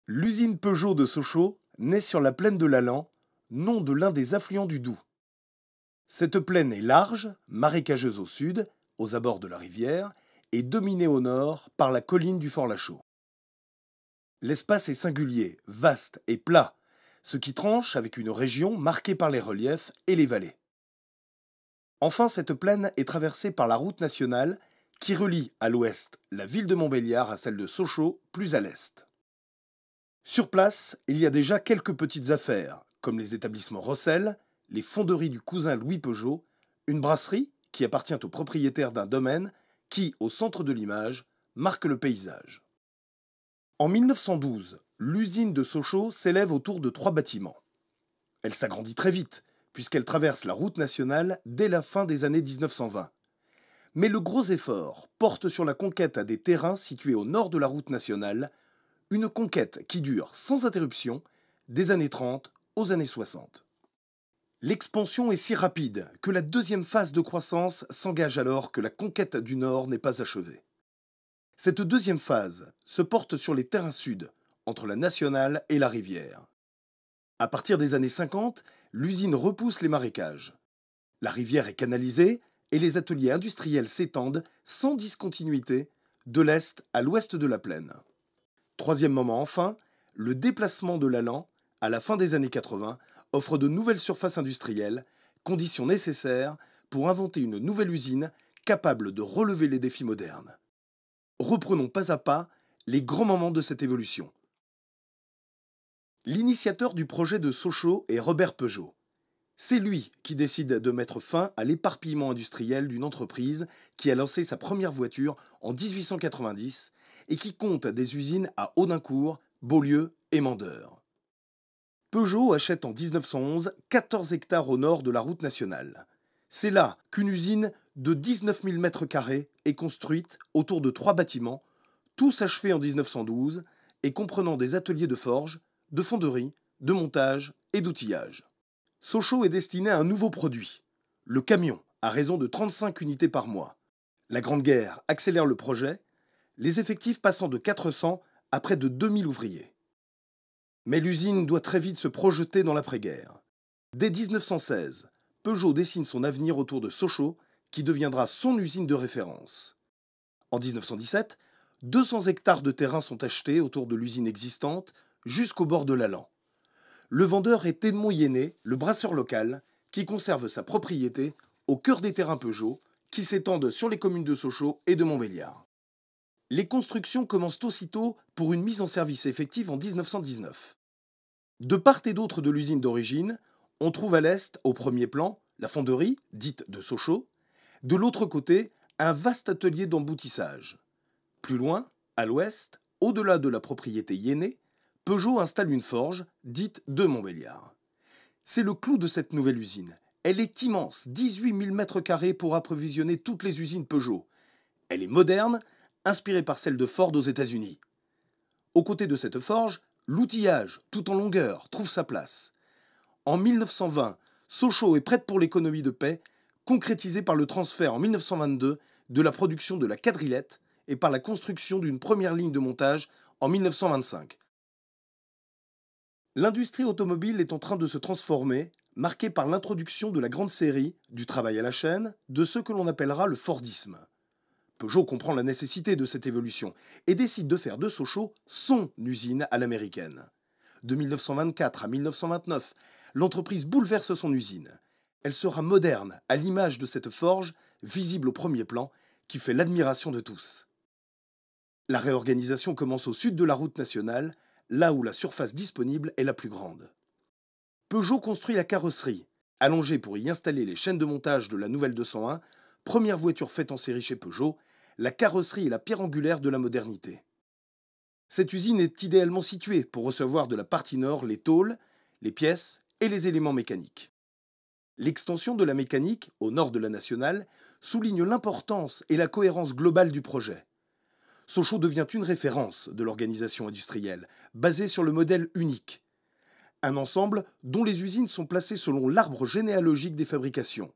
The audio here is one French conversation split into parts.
L'usine Peugeot de Sochaux naît sur la plaine de l'Allan, nom de l'un des affluents du Doubs. Cette plaine est large, marécageuse au sud, aux abords de la rivière, et dominée au nord par la colline du Fort-Lachaud. L'espace est singulier, vaste et plat, ce qui tranche avec une région marquée par les reliefs et les vallées. Enfin, cette plaine est traversée par la route nationale qui relie à l'ouest la ville de Montbéliard à celle de Sochaux, plus à l'est. Sur place, il y a déjà quelques petites affaires, comme les établissements Rossel, les fonderies du cousin Louis Peugeot, une brasserie qui appartient au propriétaire d'un domaine qui, au centre de l'image, marque le paysage. En 1912, l'usine de Sochaux s'élève autour de 3 bâtiments. Elle s'agrandit très vite, puisqu'elle traverse la route nationale dès la fin des années 1920. Mais le gros effort porte sur la conquête à des terrains situés au nord de la route nationale, une conquête qui dure sans interruption des années 30 aux années 60. L'expansion est si rapide que la deuxième phase de croissance s'engage alors que la conquête du Nord n'est pas achevée. Cette deuxième phase se porte sur les terrains sud, entre la nationale et la rivière. À partir des années 50, l'usine repousse les marécages. La rivière est canalisée et les ateliers industriels s'étendent sans discontinuité de l'est à l'ouest de la plaine. Troisième moment enfin, le déplacement de l'Allan, à la fin des années 80, offre de nouvelles surfaces industrielles, condition nécessaire pour inventer une nouvelle usine capable de relever les défis modernes. Reprenons pas à pas les grands moments de cette évolution. L'initiateur du projet de Sochaux est Robert Peugeot. C'est lui qui décide de mettre fin à l'éparpillement industriel d'une entreprise qui a lancé sa première voiture en 1890 et qui compte des usines à Audincourt, Beaulieu et Mandeure. Peugeot achète en 1911 14 hectares au nord de la route nationale. C'est là qu'une usine de 19 000 m² est construite autour de 3 bâtiments, tous achevés en 1912 et comprenant des ateliers de forge, de fonderie, de montage et d'outillage. Sochaux est destiné à un nouveau produit, le camion, à raison de 35 unités par mois. La Grande Guerre accélère le projet, les effectifs passant de 400 à près de 2000 ouvriers. Mais l'usine doit très vite se projeter dans l'après-guerre. Dès 1916, Peugeot dessine son avenir autour de Sochaux, qui deviendra son usine de référence. En 1917, 200 hectares de terrain sont achetés autour de l'usine existante, jusqu'au bord de l'Allan. Le vendeur est Edmond Yennet, le brasseur local, qui conserve sa propriété au cœur des terrains Peugeot, qui s'étendent sur les communes de Sochaux et de Montbéliard. Les constructions commencent aussitôt pour une mise en service effective en 1919. De part et d'autre de l'usine d'origine, on trouve à l'est, au premier plan, la fonderie, dite de Sochaux, de l'autre côté, un vaste atelier d'emboutissage. Plus loin, à l'ouest, au-delà de la propriété Yennet, Peugeot installe une forge, dite de Montbéliard. C'est le clou de cette nouvelle usine. Elle est immense, 18 000 m² pour approvisionner toutes les usines Peugeot. Elle est moderne, inspirée par celle de Ford aux États-Unis. Aux côtés de cette forge, l'outillage, tout en longueur, trouve sa place. En 1920, Sochaux est prête pour l'économie de paix, concrétisée par le transfert en 1922 de la production de la quadrillette et par la construction d'une première ligne de montage en 1925. L'industrie automobile est en train de se transformer, marquée par l'introduction de la grande série, du travail à la chaîne, de ce que l'on appellera le Fordisme. Peugeot comprend la nécessité de cette évolution et décide de faire de Sochaux son usine à l'américaine. De 1924 à 1929, l'entreprise bouleverse son usine. Elle sera moderne, à l'image de cette forge, visible au premier plan, qui fait l'admiration de tous. La réorganisation commence au sud de la route nationale, là où la surface disponible est la plus grande. Peugeot construit la carrosserie, allongée pour y installer les chaînes de montage de la nouvelle 201, première voiture faite en série chez Peugeot. La carrosserie est la pierre angulaire de la modernité. Cette usine est idéalement située pour recevoir de la partie nord les tôles, les pièces et les éléments mécaniques. L'extension de la mécanique, au nord de la nationale, souligne l'importance et la cohérence globale du projet. Sochaux devient une référence de l'organisation industrielle, basée sur le modèle unique. Un ensemble dont les usines sont placées selon l'arbre généalogique des fabrications.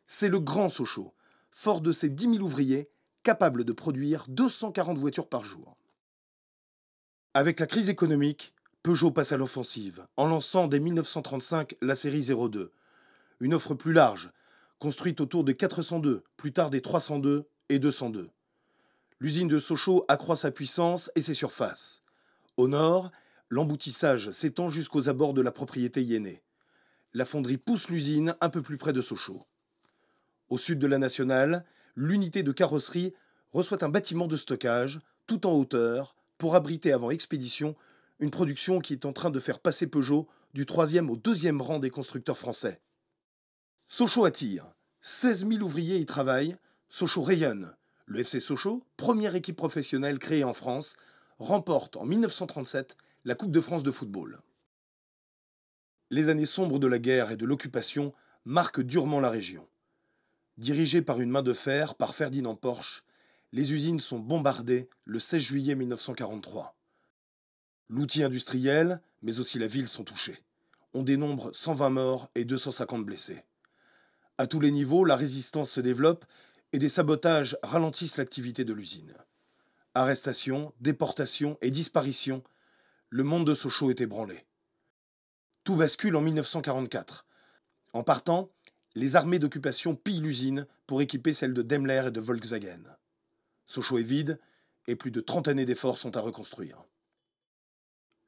C'est le grand Sochaux, fort de ses 10 000 ouvriers, capable de produire 240 voitures par jour. Avec la crise économique, Peugeot passe à l'offensive, en lançant dès 1935 la série 02, une offre plus large, construite autour des 402, plus tard des 302 et 202. L'usine de Sochaux accroît sa puissance et ses surfaces. Au nord, l'emboutissage s'étend jusqu'aux abords de la propriété Yenné. La fonderie pousse l'usine un peu plus près de Sochaux. Au sud de la nationale, l'unité de carrosserie reçoit un bâtiment de stockage, tout en hauteur, pour abriter avant expédition une production qui est en train de faire passer Peugeot du 3e au 2e rang des constructeurs français. Sochaux attire. 16 000 ouvriers y travaillent. Sochaux rayonne. Le FC Sochaux, première équipe professionnelle créée en France, remporte en 1937 la Coupe de France de football. Les années sombres de la guerre et de l'occupation marquent durement la région. Dirigées par une main de fer par Ferdinand Porsche, les usines sont bombardées le 16 juillet 1943. L'outil industriel, mais aussi la ville sont touchés. On dénombre 120 morts et 250 blessés. À tous les niveaux, la résistance se développe et des sabotages ralentissent l'activité de l'usine. Arrestations, déportations et disparitions, le monde de Sochaux est ébranlé. Tout bascule en 1944. En partant, les armées d'occupation pillent l'usine pour équiper celle de Daimler et de Volkswagen. Sochaux est vide et plus de 30 années d'efforts sont à reconstruire.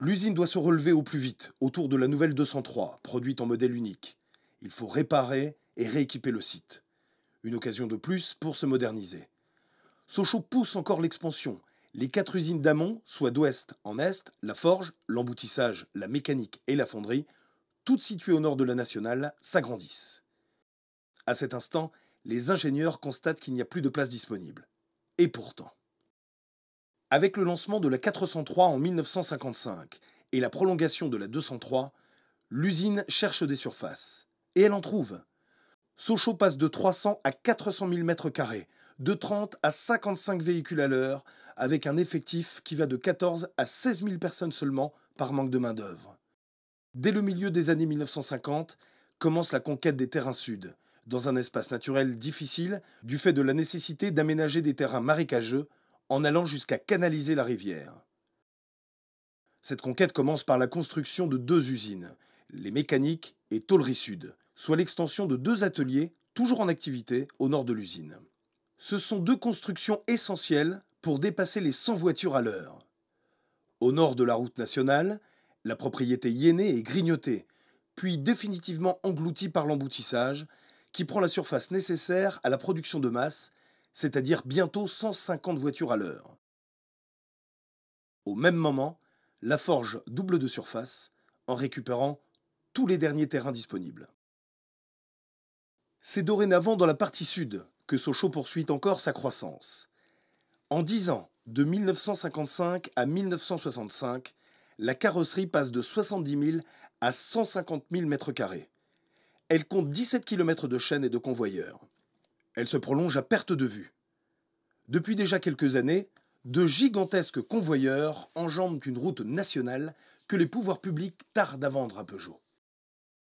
L'usine doit se relever au plus vite autour de la nouvelle 203, produite en modèle unique. Il faut réparer et rééquiper le site. Une occasion de plus pour se moderniser. Sochaux pousse encore l'expansion. Les 4 usines d'amont, soit d'ouest en est, la forge, l'emboutissage, la mécanique et la fonderie, toutes situées au nord de la nationale, s'agrandissent. À cet instant, les ingénieurs constatent qu'il n'y a plus de place disponible. Et pourtant. Avec le lancement de la 403 en 1955 et la prolongation de la 203, l'usine cherche des surfaces. Et elle en trouve. Sochaux passe de 300 à 400 000 m², de 30 à 55 véhicules à l'heure, avec un effectif qui va de 14 à 16 000 personnes seulement par manque de main-d'œuvre. Dès le milieu des années 1950, commence la conquête des terrains sud, dans un espace naturel difficile du fait de la nécessité d'aménager des terrains marécageux en allant jusqu'à canaliser la rivière. Cette conquête commence par la construction de 2 usines, les mécaniques et Tôleries Sud, soit l'extension de 2 ateliers, toujours en activité, au nord de l'usine. Ce sont 2 constructions essentielles pour dépasser les 100 voitures à l'heure. Au nord de la route nationale, la propriété Yenné est grignotée, puis définitivement engloutie par l'emboutissage, qui prend la surface nécessaire à la production de masse, c'est-à-dire bientôt 150 voitures à l'heure. Au même moment, la forge double de surface, en récupérant tous les derniers terrains disponibles. C'est dorénavant dans la partie sud que Sochaux poursuit encore sa croissance. En 10 ans, de 1955 à 1965, la carrosserie passe de 70 000 à 150 000 m². Elle compte 17 km de chaînes et de convoyeurs. Elle se prolonge à perte de vue. Depuis déjà quelques années, de gigantesques convoyeurs enjambent une route nationale que les pouvoirs publics tardent à vendre à Peugeot.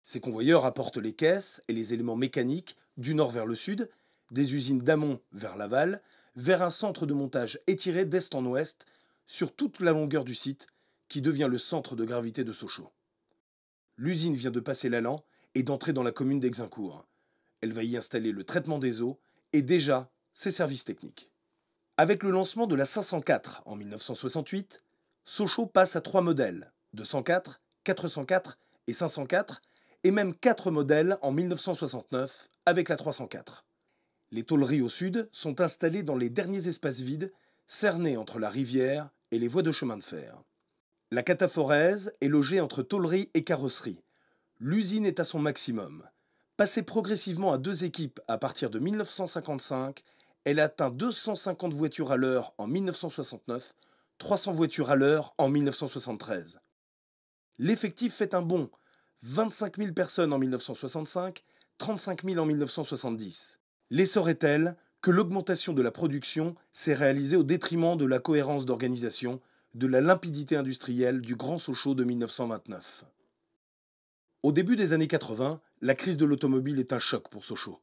Ces convoyeurs apportent les caisses et les éléments mécaniques du nord vers le sud, des usines d'amont vers l'aval, vers un centre de montage étiré d'est en ouest sur toute la longueur du site qui devient le centre de gravité de Sochaux. L'usine vient de passer l'Allan et d'entrer dans la commune d'Exincourt. Elle va y installer le traitement des eaux et déjà ses services techniques. Avec le lancement de la 504 en 1968, Sochaux passe à 3 modèles, 204, 404 et 504, et même 4 modèles en 1969 avec la 304. Les tôleries au sud sont installées dans les derniers espaces vides, cernés entre la rivière et les voies de chemin de fer. La cataphorèse est logée entre tôlerie et carrosserie. L'usine est à son maximum. Passée progressivement à 2 équipes à partir de 1955, elle atteint 250 voitures à l'heure en 1969, 300 voitures à l'heure en 1973. L'effectif fait un bond, 25 000 personnes en 1965, 35 000 en 1970. L'essor est tel que l'augmentation de la production s'est réalisée au détriment de la cohérence d'organisation, de la limpidité industrielle du Grand Sochaux de 1929. Au début des années 80, la crise de l'automobile est un choc pour Sochaux.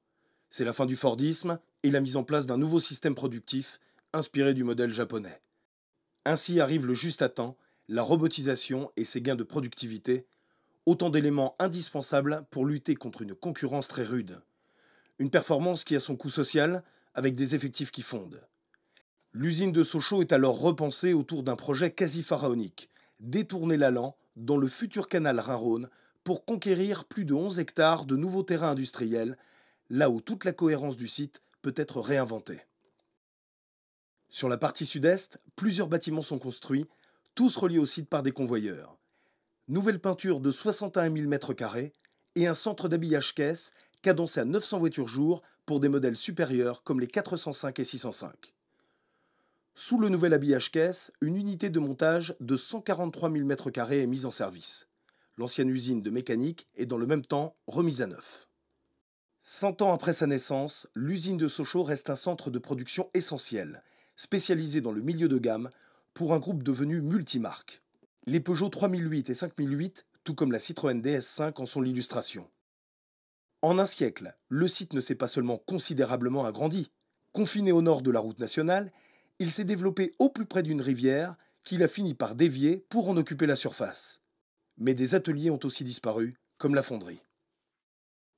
C'est la fin du Fordisme et la mise en place d'un nouveau système productif inspiré du modèle japonais. Ainsi arrive le juste à temps la robotisation et ses gains de productivité, autant d'éléments indispensables pour lutter contre une concurrence très rude. Une performance qui a son coût social, avec des effectifs qui fondent. L'usine de Sochaux est alors repensée autour d'un projet quasi pharaonique, détourner l'Allan dans le futur canal Rhin-Rhône pour conquérir plus de 11 hectares de nouveaux terrains industriels, là où toute la cohérence du site peut être réinventée. Sur la partie sud-est, plusieurs bâtiments sont construits, tous reliés au site par des convoyeurs. Nouvelle peinture de 61 000 m² et un centre d'habillage caisse cadencé à 900 voitures jour pour des modèles supérieurs comme les 405 et 605. Sous le nouvel habillage caisse, une unité de montage de 143 000 m² est mise en service. L'ancienne usine de mécanique est dans le même temps remise à neuf. 100 ans après sa naissance, l'usine de Sochaux reste un centre de production essentiel, spécialisé dans le milieu de gamme pour un groupe devenu multimarque. Les Peugeot 3008 et 5008, tout comme la Citroën DS5 en sont l'illustration. En un siècle, le site ne s'est pas seulement considérablement agrandi. Confiné au nord de la route nationale, il s'est développé au plus près d'une rivière qu'il a fini par dévier pour en occuper la surface. Mais des ateliers ont aussi disparu, comme la fonderie.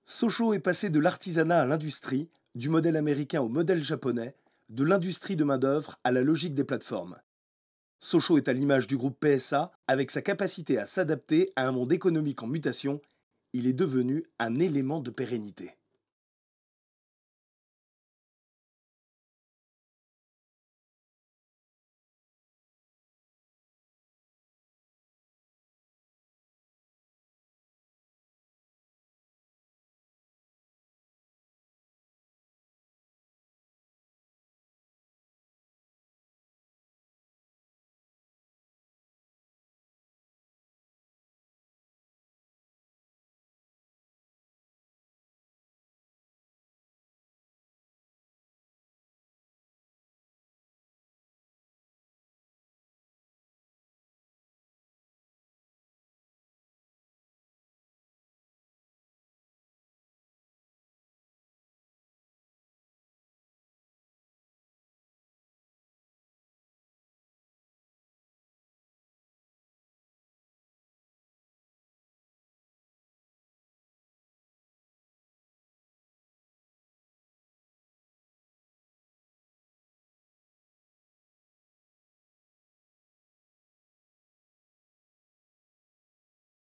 Sochaux est passé de l'artisanat à l'industrie, du modèle américain au modèle japonais, de l'industrie de main-d'œuvre à la logique des plateformes. Sochaux est à l'image du groupe PSA, avec sa capacité à s'adapter à un monde économique en mutation, il est devenu un élément de pérennité.